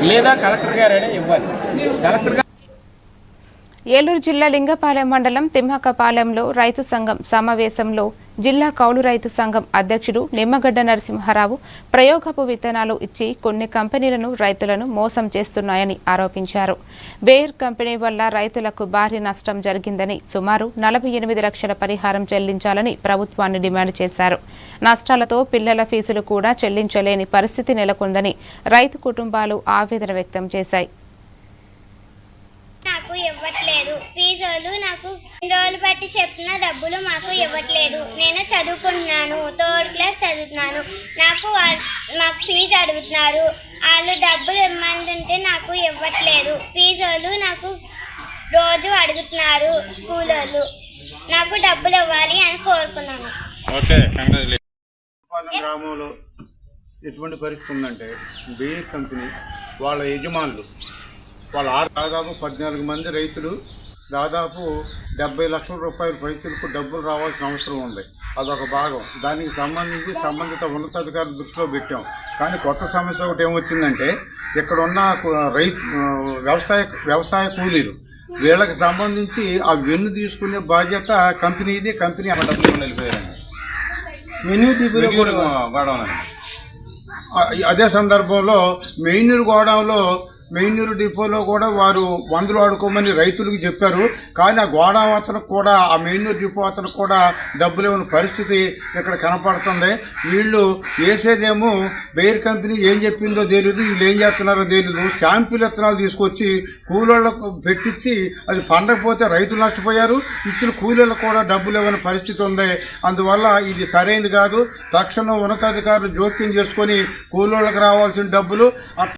లేదా కలెక్టర్ గారైనా ఇవ్వాలి. కలెక్టర్ ఏలూరు జిల్లా లింగపాలెం మండలం తిమ్మకపాలెంలో రైతు సంఘం సమావేశంలో జిల్లా కౌలు రైతు సంఘం అధ్యక్షుడు నిమ్మగడ్డ నరసింహారావు ప్రయోగపు విత్తనాలు ఇచ్చి కొన్ని కంపెనీలను రైతులను మోసం చేస్తున్నాయని ఆరోపించారు. బేర్ కంపెనీ వల్ల రైతులకు భారీ నష్టం జరిగిందని, సుమారు 48 లక్షల పరిహారం చెల్లించాలని ప్రభుత్వాన్ని డిమాండ్ చేశారు. నష్టాలతో పిల్లల ఫీజులు కూడా చెల్లించలేని పరిస్థితి నెలకొందని రైతు కుటుంబాలు ఆవేదన వ్యక్తం చేశాయి. నాకు ఇవ్వట్లేదు, ఫీజులు నాకు రోజులు బట్టి చెప్పిన డబ్బులు మాకు ఇవ్వట్లేదు. నేను చదువుకుంటున్నాను, 3rd క్లాస్ చదువుతున్నాను. మాకు ఫీజు అడుగుతున్నారు. వాళ్ళు డబ్బులు ఇమ్మంటుంటే నాకు ఇవ్వట్లేదు. ఫీజులు నాకు రోజు అడుగుతున్నారు స్కూల్ వాళ్ళు. నాకు డబ్బులు ఇవ్వాలి అని కోరుకున్నాను. గ్రామంలో ఎటువంటి పరిస్థితి ఉందంటే, బేర్ కంపెనీ వాళ్ళ యజమానులు దాదాపు 14 మంది రైతులు దాదాపు 70 లక్షల రూపాయల రైతులకు డబ్బులు రావాల్సిన అవసరం ఉంది. అదొక భాగం. దానికి సంబంధించి సంబంధిత ఉన్నతాధికారుల దృష్టిలో పెట్టాం. కానీ కొత్త సమస్య ఒకటి ఏమొచ్చిందంటే, ఇక్కడ ఉన్న వ్యవసాయ కూలీలు వీళ్ళకి సంబంధించి ఆ వెన్ను తీసుకునే బాధ్యత కంపెనీది. కంపెనీ అదే సందర్భంలో మెయినూరు డిపోలో కూడా వారు మందులు ఆడుకోమని రైతులకు చెప్పారు. కానీ ఆ గోడాం అతనికి కూడా, ఆ మెయినూరు డిపో అతనికి కూడా డబ్బులు ఇవ్వని పరిస్థితి ఇక్కడ కనపడుతుంది. వీళ్ళు వేసేదేమో బేర్ కంపెనీ ఏం చెప్పిందో తెలియదు, వీళ్ళు ఏం చేస్తున్నారో తెలియదు. శాంపిల్ విత్తనాలు తీసుకొచ్చి కూలీళ్ళకు పెట్టించి అది పండకపోతే రైతులు నష్టపోయారు, ఇచ్చిన కూలీళ్ళకు కూడా డబ్బులు ఇవ్వని పరిస్థితి ఉంది. అందువల్ల ఇది సరైనది కాదు. తక్షణం ఉన్నతాధికారులు జోక్యం చేసుకొని కూలీళ్ళకు రావాల్సిన డబ్బులు